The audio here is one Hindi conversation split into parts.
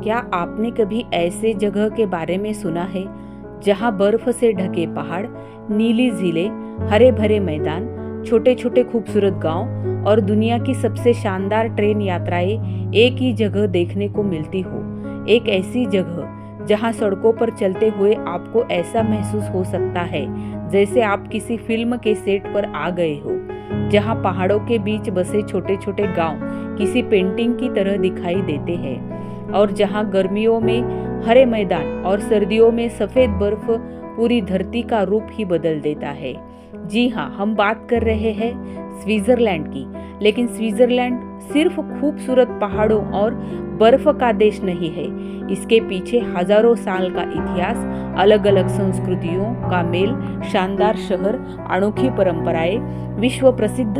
क्या आपने कभी ऐसे जगह के बारे में सुना है जहां बर्फ से ढके पहाड़, नीली झीलें, हरे भरे मैदान, छोटे छोटे खूबसूरत गांव और दुनिया की सबसे शानदार ट्रेन यात्राएं एक ही जगह देखने को मिलती हो? एक ऐसी जगह जहां सड़कों पर चलते हुए आपको ऐसा महसूस हो सकता है जैसे आप किसी फिल्म के सेट पर आ गए हो, जहां पहाड़ों के बीच बसे छोटे छोटे गांव किसी पेंटिंग की तरह दिखाई देते हैं और जहां गर्मियों में हरे मैदान और सर्दियों में सफेद बर्फ पूरी धरती का रूप ही बदल देता है। जी हाँ, हम बात कर रहे हैं स्विट्जरलैंड की। लेकिन स्विट्जरलैंड सिर्फ खूबसूरत पहाड़ों और बर्फ का देश नहीं है। इसके पीछे हजारों साल का इतिहास, अलग अलग संस्कृतियों का मेल, शानदार शहर, अनोखी परंपराएं, विश्व प्रसिद्ध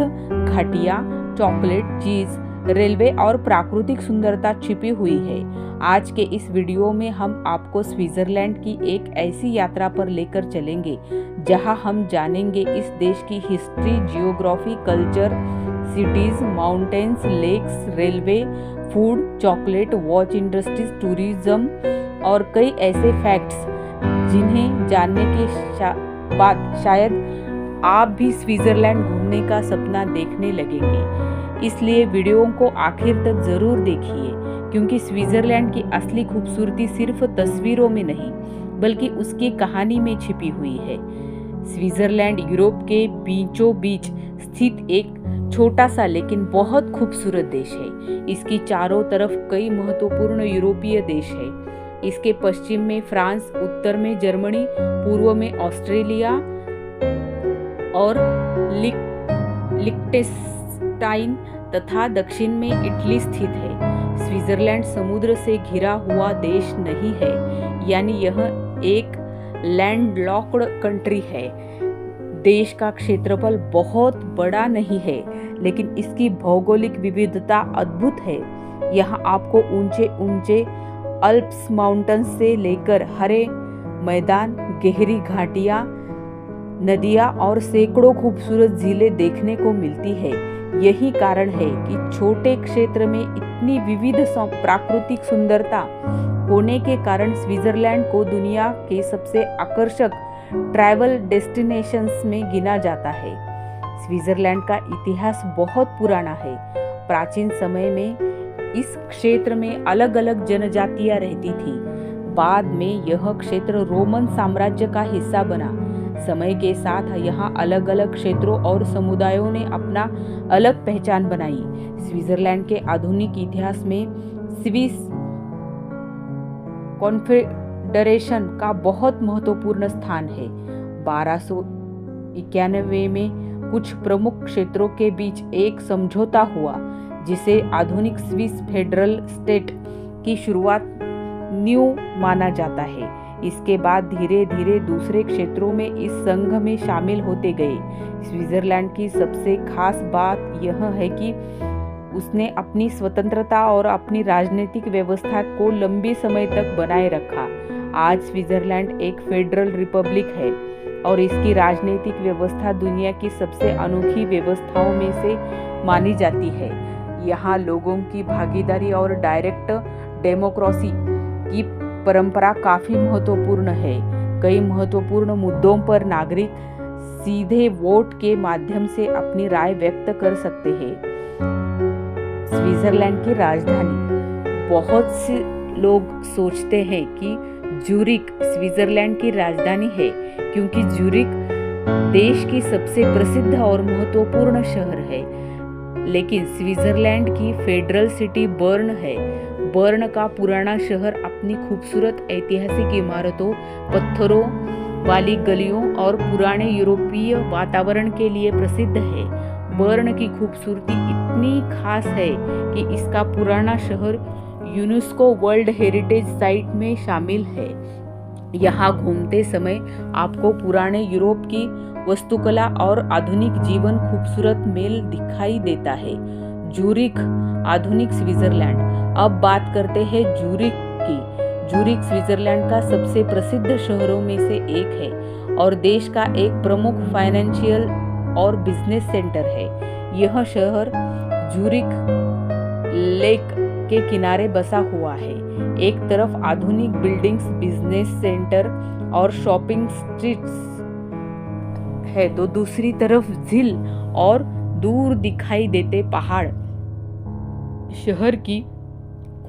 घाटियां, चॉकलेट, चीज, रेलवे और प्राकृतिक सुंदरता छिपी हुई है। आज के इस वीडियो में हम आपको स्विट्जरलैंड की एक ऐसी यात्रा पर लेकर चलेंगे जहां हम जानेंगे इस देश की history, geography, culture, cities, mountains, lakes, railway, food, chocolate, watch industries, tourism और कई ऐसे फैक्ट्स जिन्हें जानने के बाद शायद आप भी स्विट्जरलैंड घूमने का सपना देखने लगेंगे। इसलिए वीडियो को आखिर तक जरूर देखिए, क्योंकि स्विट्जरलैंड की असली खूबसूरती सिर्फ तस्वीरों में नहीं बल्कि उसकी कहानी में छिपी हुई है। स्विट्जरलैंड यूरोप के बीचों बीच स्थित एक छोटा सा लेकिन बहुत खूबसूरत देश है। इसकी चारों तरफ कई महत्वपूर्ण यूरोपीय देश है। इसके पश्चिम में फ्रांस, उत्तर में जर्मनी, पूर्व में ऑस्ट्रेलिया और लिechtenstein तथा दक्षिण में इटली स्थित है। स्विट्जरलैंड समुद्र से घिरा हुआ देश नहीं है, यानी यह एक लैंडलॉक्ड कंट्री है। देश का क्षेत्रफल बहुत बड़ा नहीं है, लेकिन इसकी भौगोलिक विविधता अद्भुत है। यहाँ आपको ऊंचे ऊंचे अल्प्स माउंटेन्स से लेकर हरे मैदान, गहरी घाटियाँ, नदियाँ और सैकड़ों खूबसूरत झीलें देखने को मिलती है। यही कारण है कि छोटे क्षेत्र में इतनी विविध प्राकृतिक सुंदरता होने के कारण स्विट्जरलैंड को दुनिया के सबसे आकर्षक ट्रैवल डेस्टिनेशंस में गिना जाता है। स्विट्जरलैंड का इतिहास बहुत पुराना है। प्राचीन समय में इस क्षेत्र में अलग अलग जनजातियां रहती थी। बाद में यह क्षेत्र रोमन साम्राज्य का हिस्सा बना। समय के साथ यहाँ अलग अलग क्षेत्रों और समुदायों ने अपना अलग पहचान बनाई। स्विट्जरलैंड के आधुनिक इतिहास में स्विस कॉन्फेडरेशन का बहुत महत्वपूर्ण स्थान है। 1291 में कुछ प्रमुख क्षेत्रों के बीच एक समझौता हुआ, जिसे आधुनिक स्विस फेडरल स्टेट की शुरुआत न्यू माना जाता है। इसके बाद धीरे धीरे दूसरे क्षेत्रों में इस संघ में शामिल होते गए। स्विट्जरलैंड की सबसे खास बात यह है कि उसने अपनी स्वतंत्रता और अपनी राजनीतिक व्यवस्था को लंबे समय तक बनाए रखा। आज स्विट्जरलैंड एक फेडरल रिपब्लिक है और इसकी राजनीतिक व्यवस्था दुनिया की सबसे अनोखी व्यवस्थाओं में से मानी जाती है। यहाँ लोगों की भागीदारी और डायरेक्ट डेमोक्रेसी की परंपरा काफी महत्वपूर्ण है। कई महत्वपूर्ण मुद्दों पर नागरिक सीधे वोट के माध्यम से अपनी राय व्यक्त कर सकते हैं। स्विट्जरलैंड की राजधानी, बहुत से लोग सोचते हैं कि ज्यूरिख स्विट्जरलैंड की राजधानी है, क्योंकि ज्यूरिख देश की सबसे प्रसिद्ध और महत्वपूर्ण शहर है। लेकिन स्विट्जरलैंड की फेडरल सिटी बर्न है। बर्न का पुराना शहर अपनी खूबसूरत ऐतिहासिक इमारतों, पत्थरों वाली गलियों और पुराने यूरोपीय वातावरण के लिए प्रसिद्ध है। बर्न की खूबसूरती इतनी खास है कि इसका पुराना शहर यूनेस्को वर्ल्ड हेरिटेज साइट में शामिल है। यहाँ घूमते समय आपको पुराने यूरोप की वास्तुकला और आधुनिक जीवन खूबसूरत मेल दिखाई देता है। ज्यूरिख, आधुनिक स्विट्जरलैंड। अब बात करते हैं ज्यूरिख की। ज्यूरिख स्विट्जरलैंड का सबसे प्रसिद्ध शहरों में से एक है और देश का एक प्रमुख फाइनेंशियल और बिजनेस सेंटर है। यह शहर ज्यूरिख लेक के किनारे बसा हुआ है। एक तरफ आधुनिक बिल्डिंग्स, बिजनेस सेंटर और शॉपिंग स्ट्रीट्स है तो दूसरी तरफ झील और दूर दिखाई देते पहाड़ शहर की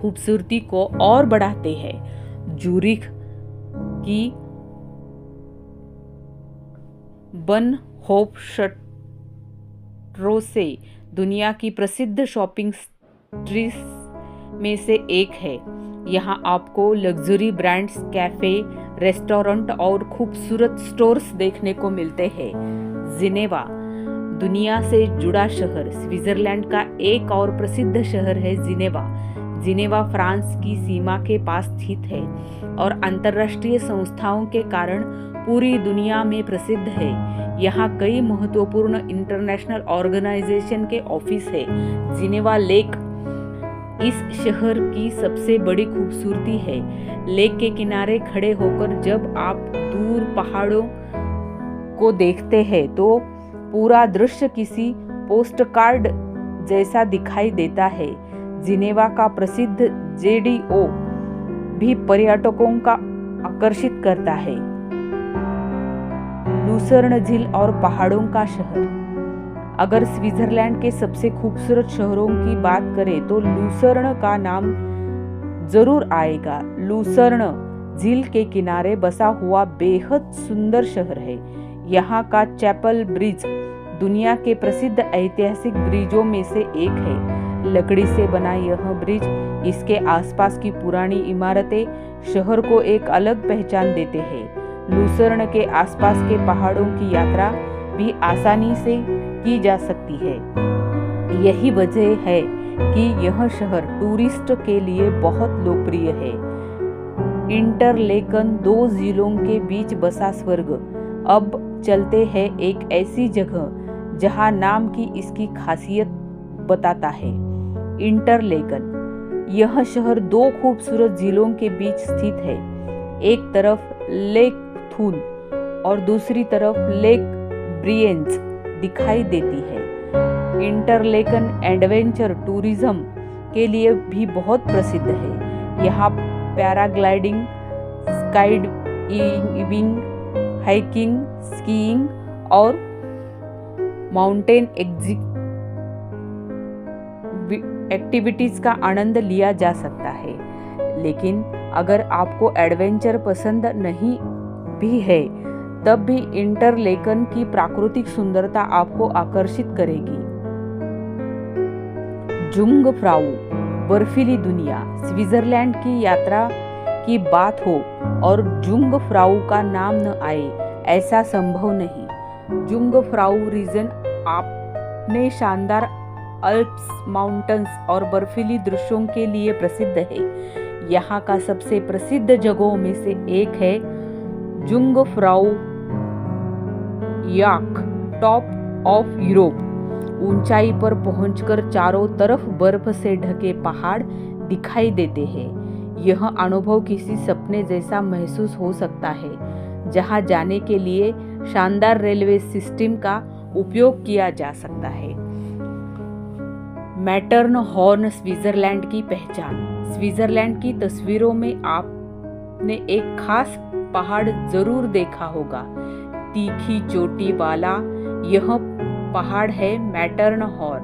खूबसूरती को और बढ़ाते हैं। जूरिख की बनहोफस्ट्रासे दुनिया की प्रसिद्ध शॉपिंग स्ट्रीट्स में से एक है। यहाँ आपको लग्जरी ब्रांड्स, कैफे, रेस्टोरेंट और खूबसूरत स्टोर्स देखने को मिलते हैं। जिनेवा दुनिया से जुड़ा शहर। स्विट्जरलैंड का एक और प्रसिद्ध शहर है जिनेवा। जिनेवा फ्रांस की सीमा के पास स्थित है और अंतर्राष्ट्रीय संस्थाओं के कारण पूरी दुनिया में प्रसिद्ध है। यहाँ कई महत्वपूर्ण इंटरनेशनल ऑर्गेनाइजेशन के ऑफिस है। जिनेवा लेक इस शहर की सबसे बड़ी खूबसूरती है। लेक के किनारे खड़े होकर जब आप दूर पहाड़ों को देखते हैं तो पूरा दृश्य किसी पोस्टकार्ड जैसा दिखाई देता है। जिनेवा का प्रसिद्ध जेडीओ भी पर्यटकों का आकर्षित करता है। लूसर्न झील और पहाड़ों का शहर। अगर स्विट्जरलैंड के सबसे खूबसूरत शहरों की बात करें तो लूसर्न का नाम जरूर आएगा। लूसर्न झील के किनारे बसा हुआ बेहद सुंदर शहर है। यहाँ का चैपल ब्रिज दुनिया के प्रसिद्ध ऐतिहासिक ब्रिजों में से एक है। लकड़ी से बना यह ब्रिज, इसके आसपास की पुरानी इमारतें शहर को एक अलग पहचान देते हैं। लूसर्न के आसपास के पहाड़ों की यात्रा भी आसानी से की जा सकती है। यही वजह है कि यह शहर टूरिस्ट के लिए बहुत लोकप्रिय है। इंटरलेकन दो झीलों के बीच बसा स्वर्ग। अब चलते हैं एक ऐसी जगह जहां नाम की इसकी खासियत बताता है। इंटरलेकन यह शहर दो खूबसूरत झीलों के बीच स्थित है। एक तरफ लेक थून और दूसरी तरफ लेक ब्रियंस दिखाई देती है। इंटरलेकन एडवेंचर टूरिज्म के लिए भी बहुत प्रसिद्ध है। यहाँ पैराग्लाइडिंग, स्काईडाइविंग, हाइकिंग, स्कीइंग और माउंटेन एक्टिविटीज का आनंद लिया जा सकता है। लेकिन अगर आपको एडवेंचर पसंद नहीं भी है तब भी इंटरलेकन की प्राकृतिक सुंदरता आपको आकर्षित करेगी। जुंगफ्राउ बर्फीली दुनिया। स्विट्जरलैंड की यात्रा की बात हो और जुंगफ्राउ का नाम न आए ऐसा संभव नहीं। जुंगफ्राउ रीजन अपने शानदार अल्प्स, माउंटेन्स और बर्फीली दृश्यों के लिए प्रसिद्ध है। यहाँ का सबसे प्रसिद्ध जगहों में से एक है जुंगफ्राउ याक, टॉप ऑफ यूरोप। ऊंचाई पर पहुंचकर चारों तरफ बर्फ से ढके पहाड़ दिखाई देते हैं। यह अनुभव किसी सपने जैसा महसूस हो सकता है, जहां जाने के लिए शानदार रेलवे सिस्टम का उपयोग किया जा सकता है। मैटरहॉर्न स्विट्जरलैंड की पहचान। स्विट्जरलैंड की तस्वीरों में आपने एक खास पहाड़ जरूर देखा होगा। तीखी चोटी वाला यह पहाड़ है मैटरहॉर्न।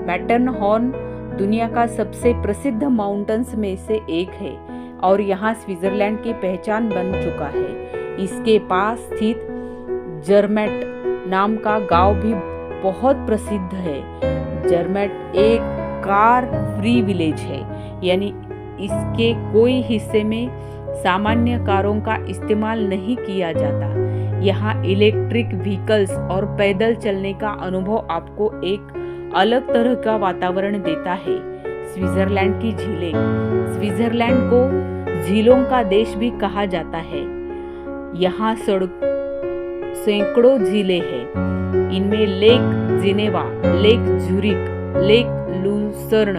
मैटरहॉर्न दुनिया का सबसे प्रसिद्ध माउंटेन्स में से एक है और यहाँ स्विट्जरलैंड की पहचान बन चुका है। इसके पास स्थित जर्मेट नाम का गांव भी बहुत प्रसिद्ध है। जर्मेट एक कार फ्री विलेज है, यानी इसके कोई हिस्से में सामान्य कारों का इस्तेमाल नहीं किया जाता। यहाँ इलेक्ट्रिक व्हीकल्स और पैदल चलने का अनुभव आपको एक अलग तरह का वातावरण देता है। स्विट्जरलैंड की झीलें। स्विट्जरलैंड को झीलों का देश भी कहा जाता है। यहाँ सैकड़ों झीलें हैं। इनमें lake Geneva, lake Zurich, lake Lucerne,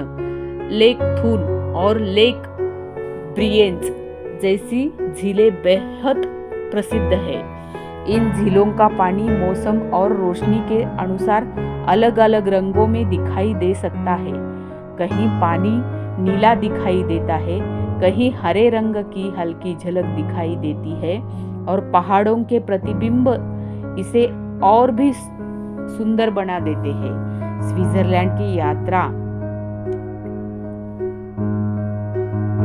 lake Thun और लेक ब्रियंस जैसी झीलें बेहद प्रसिद्ध है। इन झीलों का पानी मौसम और रोशनी के अनुसार अलग अलग रंगों में दिखाई दे सकता है। कहीं पानी नीला दिखाई देता है, कहीं हरे रंग की हल्की झलक दिखाई देती है और पहाड़ों के प्रतिबिंब इसे और भी सुंदर बना देते हैं। स्विट्जरलैंड की यात्रा।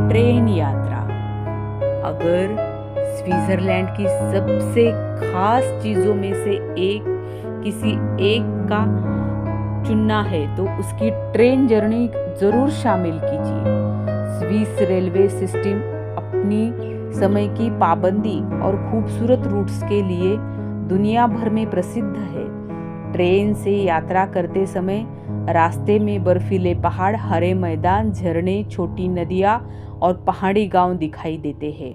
ट्रेन यात्रा। अगर स्विट्जरलैंड की सबसे खास चीजों में से किसी एक का चुनना है तो उसकी ट्रेन जर्नी जरूर शामिल कीजिए। स्विस रेलवे सिस्टम अपनी समय की पाबंदी और खूबसूरत रूट्स के लिए दुनिया भर में प्रसिद्ध है। ट्रेन से यात्रा करते समय रास्ते में बर्फीले पहाड़, हरे मैदान, झरने, छोटी नदियाँ और पहाड़ी गांव दिखाई देते हैं।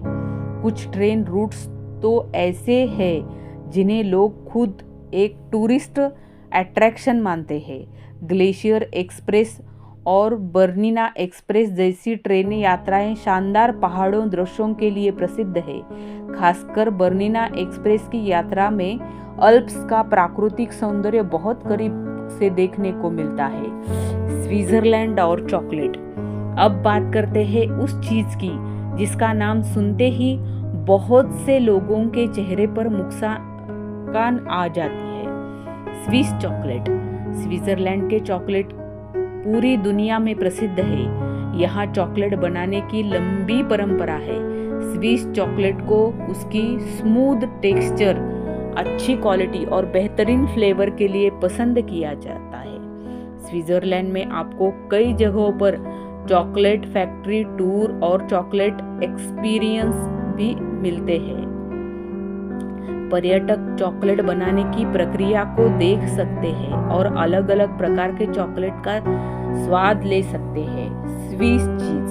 कुछ ट्रेन रूट्स तो ऐसे हैं जिन्हें लोग खुद एक टूरिस्ट अट्रैक्शन मानते हैं। ग्लेशियर एक्सप्रेस और बर्निना एक्सप्रेस जैसी ट्रेन यात्राएं शानदार पहाड़ों दृश्यों के लिए प्रसिद्ध है। खासकर बर्निना एक्सप्रेस की यात्रा में अल्प्स का प्राकृतिक सौंदर्य बहुत करीब से देखने को मिलता है। स्विट्जरलैंड और चॉकलेट। अब बात करते हैं उस चीज की जिसका नाम सुनते ही बहुत से लोगों के चेहरे पर मुस्कान आ जाती है। Swiss chocolate. स्विट्जरलैंड के चॉकलेट पूरी दुनिया में प्रसिद्ध है। यहाँ चॉकलेट बनाने की लंबी परंपरा है। स्विस चॉकलेट को उसकी स्मूथ टेक्सचर, अच्छी क्वालिटी और बेहतरीन फ्लेवर के लिए पसंद किया जाता है। स्विट्जरलैंड में आपको कई जगहों पर चॉकलेट फैक्ट्री टूर और चॉकलेट एक्सपीरियंस भी मिलते हैं। पर्यटक चॉकलेट बनाने की प्रक्रिया को देख सकते हैं और अलग अलग प्रकार के चॉकलेट का स्वाद ले सकते हैं। Swiss cheese.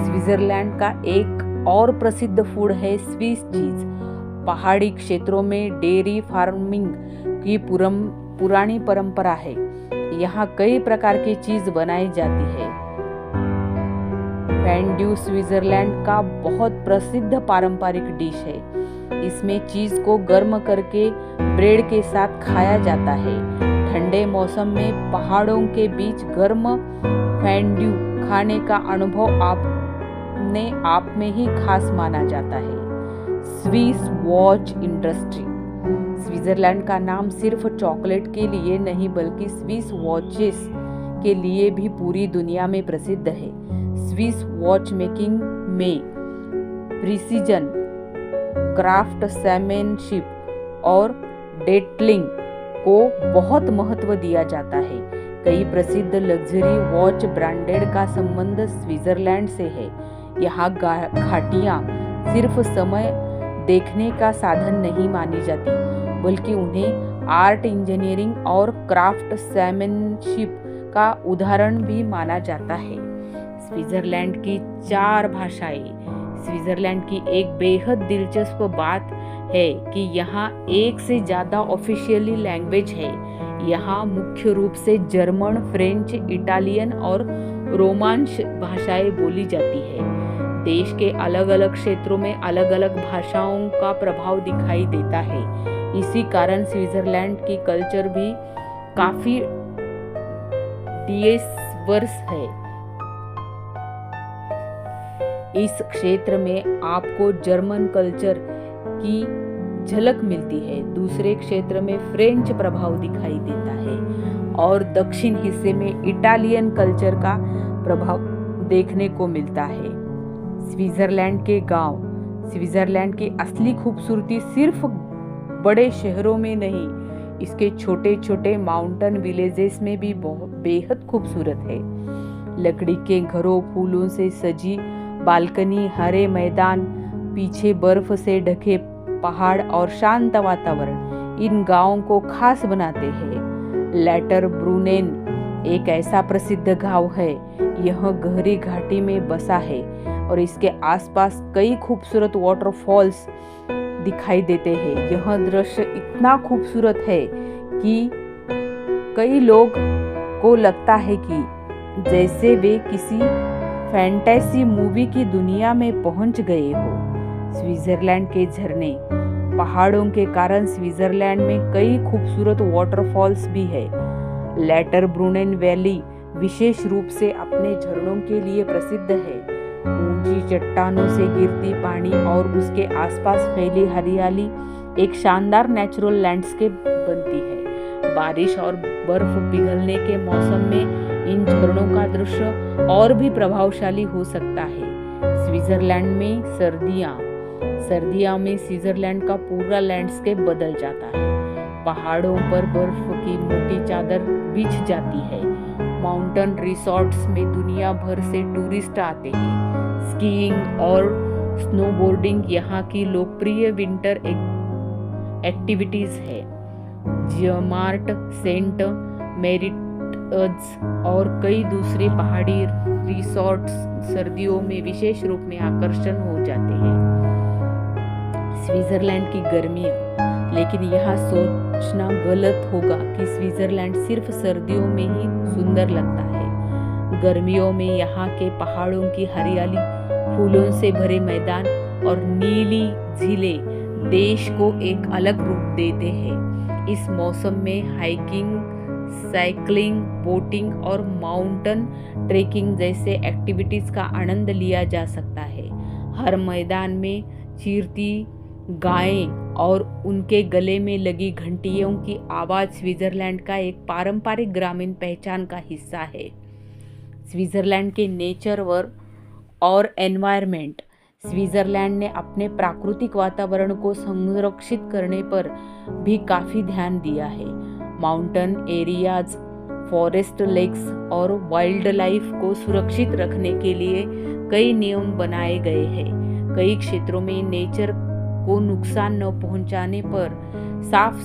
स्विट्जरलैंड का एक और प्रसिद्ध फूड है स्विस चीज। पहाड़ी क्षेत्रों में डेयरी फार्मिंग की पुरानी परंपरा है। यहाँ कई प्रकार की चीज बनाई जाती है। फेंड्यू स्विट्जरलैंड का बहुत प्रसिद्ध पारंपरिक डिश है। इसमें चीज को गर्म करके ब्रेड के साथ खाया जाता है। ठंडे मौसम में पहाड़ों के बीच गर्म फेंड्यू खाने का अनुभव अपने आप में ही खास माना जाता है। Swiss watch industry. स्विट्जरलैंड का नाम सिर्फ चॉकलेट के लिए नहीं बल्कि स्विस वॉचेस के लिए भी पूरी दुनिया में प्रसिद्ध है। स्विस वॉच मेकिंग में प्रिसीजन, क्राफ्टसमैनशिप और डेटलिंग को बहुत महत्व दिया जाता है। कई प्रसिद्ध लग्जरी वॉच ब्रांडेड का संबंध स्विट्जरलैंड से है। यहाँ घाटियाँ सिर्फ समय देखने का साधन नहीं मानी जाती बल्कि उन्हें आर्ट, इंजीनियरिंग और क्राफ्टसमैनशिप का उदाहरण भी माना जाता है। स्विट्जरलैंड की 4 भाषाएं। स्विट्जरलैंड की एक बेहद दिलचस्प बात है कि यहाँ 1 से ज़्यादा ऑफिशियली लैंग्वेज है। यहाँ मुख्य रूप से जर्मन, फ्रेंच, इटालियन और रोमांश भाषाएं बोली जाती है। देश के अलग अलग क्षेत्रों में अलग अलग भाषाओं का प्रभाव दिखाई देता है। इसी कारण स्विट्जरलैंड की कल्चर भी काफी डाइवर्स है। इस क्षेत्र में आपको जर्मन कल्चर की झलक मिलती है, दूसरे क्षेत्र में फ्रेंच प्रभाव दिखाई देता है और दक्षिण हिस्से में इटालियन कल्चर का प्रभाव देखने को मिलता है। स्विट्जरलैंड के गांव। स्विट्जरलैंड की असली खूबसूरती सिर्फ बड़े शहरों में नहीं, इसके छोटे छोटे माउंटेन विलेजेस में भी बेहद खूबसूरत है। लकड़ी के घरों, फूलों से सजी बालकनी, हरे मैदान, पीछे बर्फ से ढके पहाड़ और शांत वातावरण इन गांवों को खास बनाते हैं। लैटर ब्रूनेन एक ऐसा प्रसिद्ध गांव है। यह गहरी घाटी में बसा है और इसके आसपास कई खूबसूरत वाटरफॉल्स दिखाई देते हैं। यह दृश्य इतना खूबसूरत है कि कई लोग को लगता है कि जैसे वे किसी फैंटेसी मूवी की दुनिया में पहुंच गए हो। स्विट्जरलैंड के झरने। पहाड़ों के कारण स्विट्जरलैंड में कई खूबसूरत वाटरफॉल्स भी है। लैटर ब्रूनेन वैली विशेष रूप से अपने झरनों के लिए प्रसिद्ध है। ऊंची चट्टानों से गिरती पानी और उसके आसपास फैली हरियाली एक शानदार नेचुरल लैंडस्केप बनती है। बारिश और बर्फ पिघलने के मौसम में इन झरनों का दृश्य और भी प्रभावशाली हो सकता है। स्विट्जरलैंड में सर्दियों में स्विट्जरलैंड का पूरा लैंडस्केप बदल जाता है। पहाड़ों पर बर्फ की मोटी चादर बिछ जाती है। माउंटेन रिसॉर्ट्स में दुनिया भर से टूरिस्ट आते हैं। स्कीइंग और स्नोबोर्डिंग यहाँ की लोकप्रिय विंटर एक्टिविटीज है। जियामार्ट, सेंट मेरिट्स और कई दूसरे पहाड़ी रिसॉर्ट्स सर्दियों में विशेष रूप में आकर्षण हो जाते हैं। स्विट्जरलैंड की गर्मियाँ, लेकिन यहाँ सोचना गलत होगा कि स्विट्जरलैंड सिर्फ सर्दियों में ही सुंदर लगता है। गर्मियों में यहाँ के पहाड़ों की हरियाली, फूलों से भरे मैदान और नीली झीलें देश को एक अलग रूप देते हैं। इस मौसम में हाइकिंग, साइकिलिंग, बोटिंग और माउंटेन ट्रेकिंग जैसे एक्टिविटीज का आनंद लिया जा सकता है। हर मैदान में चीरती गायें और उनके गले में लगी घंटियों की आवाज स्विट्जरलैंड का एक पारंपरिक ग्रामीण पहचान का हिस्सा है। स्विट्जरलैंड के नेचर और एनवायरनमेंट। स्विट्जरलैंड ने अपने प्राकृतिक वातावरण को संरक्षित करने पर भी काफी ध्यान दिया है। माउंटेन एरियाज, फॉरेस्ट, लेक्स और वाइल्ड लाइफ को सुरक्षित रखने के लिए कई नियम बनाए गए हैं। कई क्षेत्रों में नेचर को नुकसान न पहुंचाने पर साफ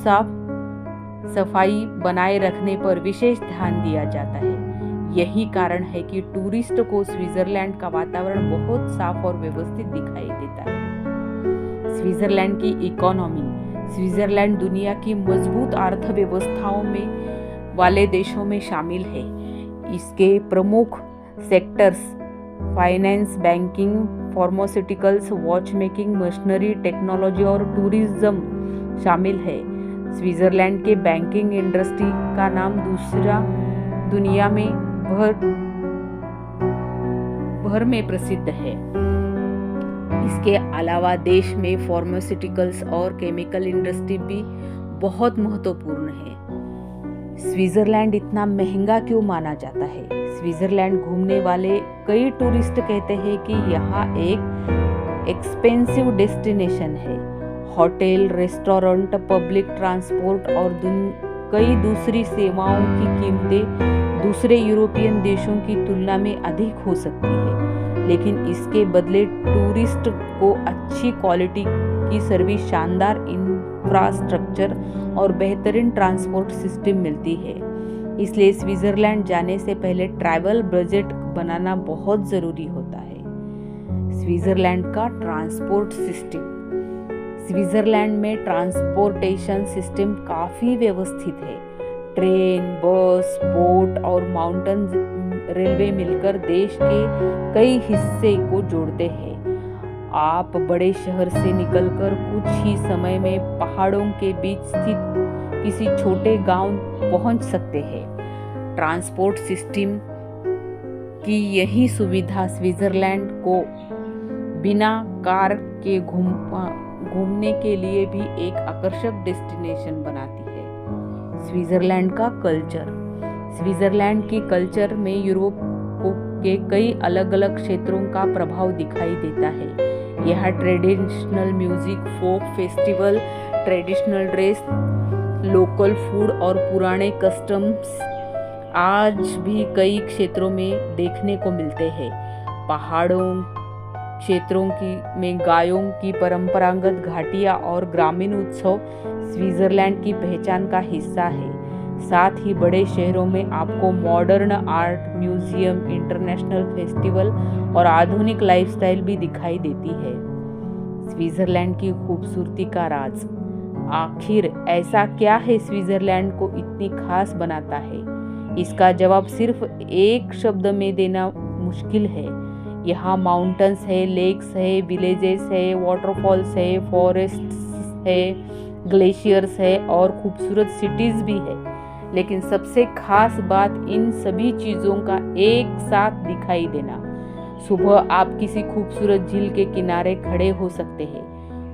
सफाई बनाए रखने पर विशेष ध्यान दिया जाता है। यही कारण है कि टूरिस्ट को स्विट्जरलैंड का वातावरण बहुत साफ और व्यवस्थित दिखाई देता है। स्विट्जरलैंड की इकोनॉमी। स्विट्जरलैंड दुनिया की मजबूत अर्थव्यवस्थाओं में वाले देशों में शामिल है। इसके प्रमुख sectors finance, banking, pharmaceuticals, watch making, machinery, technology और टूरिज्म शामिल है। स्विट्जरलैंड के बैंकिंग इंडस्ट्री का नाम दुनिया में भर में प्रसिद्ध है। इसके अलावा देश में फार्मास्यूटिकल्स और केमिकल इंडस्ट्री भी बहुत महत्वपूर्ण है। स्विट्जरलैंड इतना महंगा क्यों माना जाता है? स्विट्जरलैंड घूमने वाले कई टूरिस्ट कहते हैं कि यहाँ एक एक्सपेंसिव डेस्टिनेशन है। होटल, रेस्टोरेंट, पब्लिक ट्रांसपोर्ट और कई दूसरी सेवाओं की कीमतें दूसरे यूरोपियन देशों की तुलना में अधिक हो सकती है, लेकिन इसके बदले टूरिस्ट को अच्छी क्वालिटी की सर्विस, शानदार इंफ्रास्ट्रक्चर और बेहतरीन ट्रांसपोर्ट सिस्टम मिलती है। इसलिए स्विट्जरलैंड जाने से पहले ट्रैवल बजट बनाना बहुत ज़रूरी होता है। स्विट्जरलैंड का ट्रांसपोर्ट सिस्टम। स्विट्जरलैंड में ट्रांसपोर्टेशन सिस्टम काफ़ी व्यवस्थित है। ट्रेन, बस, बोट और माउंटेन रेलवे मिलकर देश के कई हिस्से को जोड़ते हैं। आप बड़े शहर से निकलकर कुछ ही समय में पहाड़ों के बीच स्थित किसी छोटे गांव पहुंच सकते हैं। ट्रांसपोर्ट सिस्टम की यही सुविधा स्विट्जरलैंड को बिना कार के घूमने के लिए भी एक आकर्षक डेस्टिनेशन बनाती है। स्विट्जरलैंड का कल्चर। स्विट्जरलैंड की कल्चर में यूरोप के कई अलग अलग क्षेत्रों का प्रभाव दिखाई देता है। यहाँ traditional music, folk festival, traditional dress, local food और पुराने कस्टम्स आज भी कई क्षेत्रों में देखने को मिलते हैं। पहाड़ों क्षेत्रों में गायों की परंपरागत घाटियां और ग्रामीण उत्सव स्विट्जरलैंड की पहचान का हिस्सा है। साथ ही बड़े शहरों में आपको modern art, museum, international festival और आधुनिक लाइफस्टाइल भी दिखाई देती है। स्विट्जरलैंड की खूबसूरती का राज। आखिर ऐसा क्या है स्विट्जरलैंड को इतनी खास बनाता है? इसका जवाब सिर्फ एक शब्द में देना मुश्किल है। यहाँ माउंटेन्स है, लेक्स है, विलेजेस है, वाटरफॉल्स है, फॉरेस्ट्स है, ग्लेशियर्स है और खूबसूरत सिटीज भी है। लेकिन सबसे खास बात इन सभी चीज़ों का एक साथ दिखाई देना। सुबह आप किसी खूबसूरत झील के किनारे खड़े हो सकते हैं,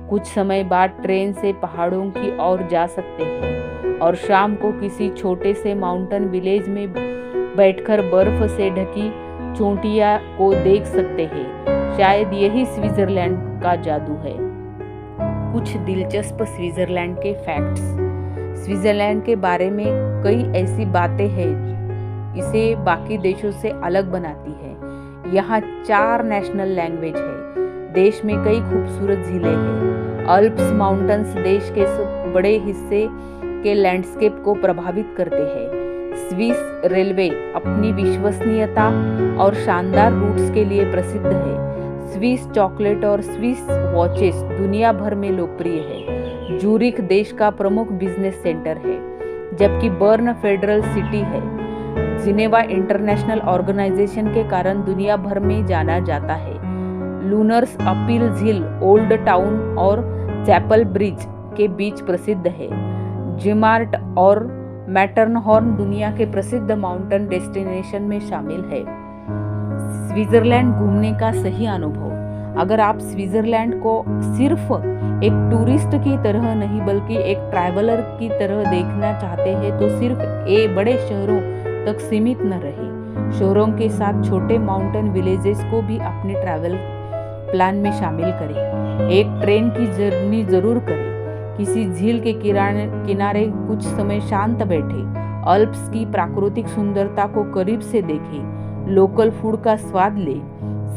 कुछ समय बाद ट्रेन से पहाड़ों की ओर जा सकते हैं और शाम को किसी छोटे से माउंटेन विलेज में बैठकर बर्फ से ढकी चोटियां को देख सकते हैं। शायद यही स्विट्जरलैंड का जादू है। कुछ दिलचस्प स्विट्जरलैंड के फैक्ट्स। स्विट्जरलैंड के बारे में कई ऐसी बातें हैं इसे बाकी देशों से अलग बनाती है। यहाँ 4 नेशनल लैंग्वेज है। देश में कई खूबसूरत झीलें हैं। अल्प्स माउंटेन्स देश के बड़े हिस्से के लैंडस्केप को प्रभावित करते हैं। स्विस रेलवे अपनी विश्वसनीयता और शानदार रूट्स के लिए प्रसिद्ध है। स्विस चॉकलेट और स्विस वॉचेस दुनिया भर में लोकप्रिय है। जूरिख देश का प्रमुख बिजनेस सेंटर है, जबकि बर्न फेडरल सिटी है। जिनेवा इंटरनेशनल ऑर्गेनाइजेशन के कारण दुनिया भर में जाना जाता है। लूनर्स अपील झील ओल्ड टाउन और चैपल ब्रिज के बीच प्रसिद्ध है। जिमार्ट और मैटरनहॉर्न दुनिया के प्रसिद्ध माउंटेन डेस्टिनेशन में शामिल है। स्विट्जरलैंड घूमने का सही अनुभव। अगर आप स्विट्जरलैंड को सिर्फ एक टूरिस्ट की तरह नहीं बल्कि एक ट्रैवलर की तरह देखना चाहते हैं तो सिर्फ बड़े शहरों तक सीमित न रहे। शहरों के साथ छोटे माउंटेन विलेजेस को भी अपने ट्रैवल प्लान में शामिल करें। एक ट्रेन की जर्नी जरूर करें। किसी झील के किनारे कुछ समय शांत बैठे, अल्प्स की प्राकृतिक सुंदरता को करीब से देखें, लोकल फूड का स्वाद ले,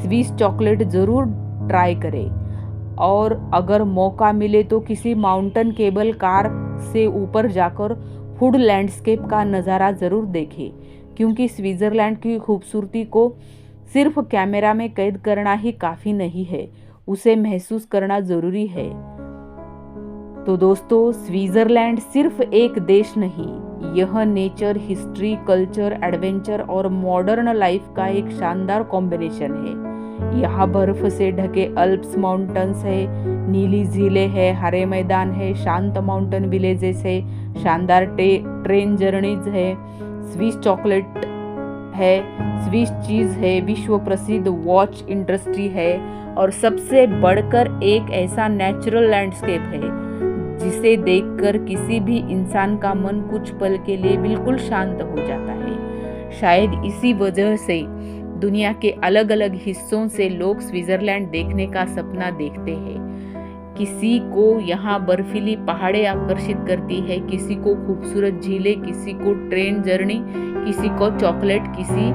स्विस चॉकलेट जरूर ट्राई करें और अगर मौका मिले तो किसी माउंटेन केबल कार से ऊपर जाकर फूड लैंडस्केप का नज़ारा जरूर देखें, क्योंकि स्विट्जरलैंड की खूबसूरती को सिर्फ कैमरा में कैद करना ही काफ़ी नहीं है, उसे महसूस करना ज़रूरी है। तो दोस्तों, स्विट्जरलैंड सिर्फ एक देश नहीं, यह नेचर, हिस्ट्री, कल्चर, एडवेंचर और मॉडर्न लाइफ का एक शानदार कॉम्बिनेशन है। यहाँ बर्फ से ढके अल्प्स माउंटेन्स है, नीली झीलें है, हरे मैदान है, शांत माउंटेन विलेजेस है, शानदार ट्रेन जर्नीज है, स्विस चॉकलेट है, स्विस चीज है, विश्व प्रसिद्ध वॉच इंडस्ट्री है और सबसे बढ़कर एक ऐसा नेचुरल लैंडस्केप है जिसे देखकर किसी भी इंसान का मन कुछ पल के लिए बिल्कुल शांत हो जाता है। शायद इसी वजह से दुनिया के अलग अलग हिस्सों से लोग स्विट्जरलैंड देखने का सपना देखते हैं। किसी को यहाँ बर्फीली पहाड़ें आकर्षित करती है, किसी को खूबसूरत झीलें, किसी को ट्रेन जर्नी, किसी को चॉकलेट, किसी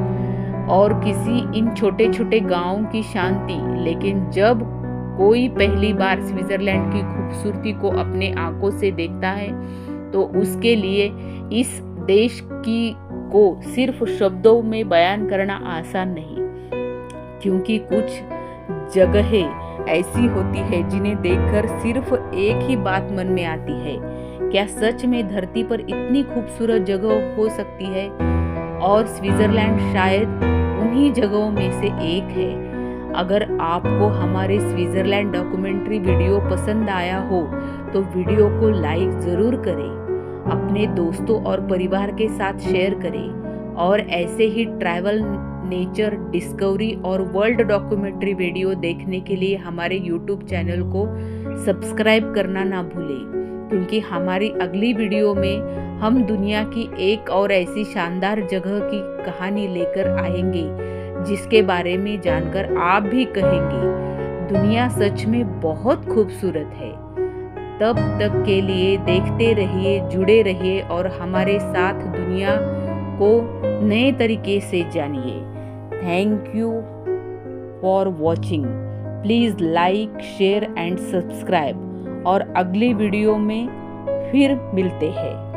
इन छोटे छोटे गांवों की शांति। लेकिन जब कोई पहली बार स्विट्जरलैंड की खूबसूरती को अपने आंखों से देखता है तो उसके लिए इस देश को सिर्फ शब्दों में बयान करना आसान नहीं, क्योंकि कुछ जगहें ऐसी होती है जिन्हें देखकर सिर्फ एक ही बात मन में आती है, क्या सच में धरती पर इतनी खूबसूरत जगह हो सकती है? और स्विट्जरलैंड शायद उन्हीं जगहों में से एक है। अगर आपको हमारे स्विट्जरलैंड डॉक्यूमेंट्री वीडियो पसंद आया हो तो वीडियो को लाइक जरूर करें, अपने दोस्तों और परिवार के साथ शेयर करें और ऐसे ही ट्रैवल, नेचर, डिस्कवरी और वर्ल्ड डॉक्यूमेंट्री वीडियो देखने के लिए हमारे YouTube चैनल को सब्सक्राइब करना ना भूलें, क्योंकि हमारी अगली वीडियो में हम दुनिया की एक और ऐसी शानदार जगह की कहानी लेकर आएंगे जिसके बारे में जानकर आप भी कहेंगे दुनिया सच में बहुत खूबसूरत है। तब तक के लिए देखते रहिए, जुड़े रहिए और हमारे साथ दुनिया को नए तरीके से जानिए। Thank you for watching. Please like, share and subscribe और अगली वीडियो में फिर मिलते हैं।